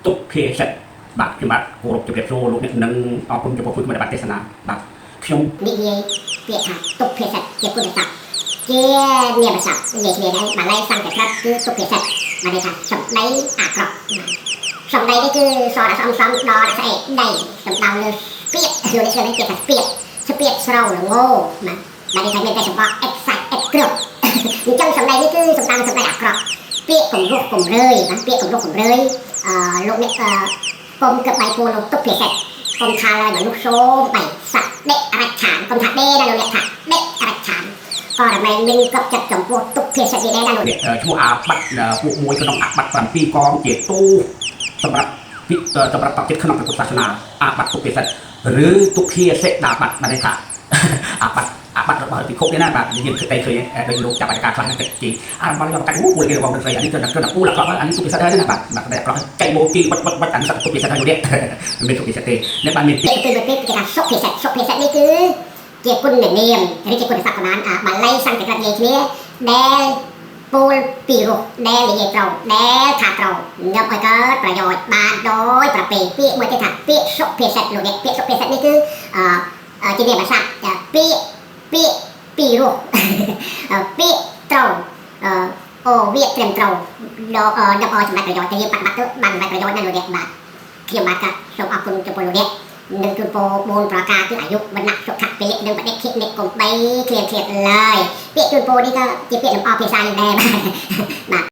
ទុកភាសិតបាទខ្ញុំបាទគោរពជម្រាបសួរលោកអ្នកនឹងអរគុណចំពោះពុទ្ធបរិបត្តិទេសនាបាទខ្ញុំនិយាយពាក្យថាទុកភាសិតជាគុណศัព្ទជានាមស័ព្ទនិយាយគ្នាដែរបាលីសង្កេតគឺទុកភាសិតបានន័យថាសម្ដីអាក្រក់សម្ដីនេះគឺសរអសំដល់ស្អីដីសំដៅលើស្ពាកយកនេះគេថាស្ពាកស្រោលងោណាបានន័យថាមានតែសម្បកអិចសាច់អិចគ្រាប់អញ្ចឹងសម្ដីនេះគឺសំដៅសម្ដីអាក្រក់ពាក្យគំរោះគំរើយណាពាក្យគំរោះគំរើយលោកអ្នកកុំគិតបាយពូលោកទុកភាសិតកុំថាឡើយមនុស្សសូមបៃស័កដេកអរឆានកុំថាដេដល់លោកអ្នកថាដេកអរឆានក៏រមែងមិនកប់ចិត្តចំពោះទុកភាសិតនេះដែរណាលោកអ្នកឈ្មោះអាបាត់ពួកមួយក្នុងអាបាត់7កងជាទូសម្រាប់បព្វជិតក្នុងព្រះពុទ្ធសាសនាអាបាត់ទុកភាសិតឬទុកភាសិតាបាត់បានន័យថាអាបាត់របស់ពិភពនេះណាបាទនិយាយទៅឃើញដោយលោកចាប់អាការខ្លះហ្នឹងទីអាបាត់យកកាត់មួយគេបងស្រីអានេះគឺពូលអក្រក់អានេះទុកភាសិតហើយណាបាទតែអក្រក់ចៃបូជីបិទអានេះសត្វទុកភាសិតហើយនេះមានទុកភាសិតទេនេះបានមានទីគេថាសុភាសិតនេះគឺជាគុណនាមឬជាគុណស័ព្ទក៏បានបាលីសង្កេតនិយាយគ្នាដែលពូលពីរោះដែលនិយាយត្រូវដែលថាត្រូវយកឲ្យកើតប្រយោជន៍បានដោយប្រពៃពាក្យមួយគេថាពាក្យសុភាសិតលោកអ្នកពាក្យសុភាសិតនេះគឺជានាមស័ព្ទពាក្យពីរោះពាក្យត្រូវអូវាត្រឹមត្រូវយកឲ្យសម្រាប់ប្រយោជន៍តែយើងបាត់ទៅបានសម្រាប់ប្រយោជន៍ណាលោកអ្នកបាទខ្ញុំបាទសូមអរគុណចំពោះលោកអ្នកនឹងជូនពរ4ប្រការគឺអាយុវណ្ណៈសុខៈពលៈនិងបដិខិនិកុំ3ឃ្លានឡើយពាក្យជូនពរនេះក៏ជាពាក្យលម្អភាសាយើងដែរបាទ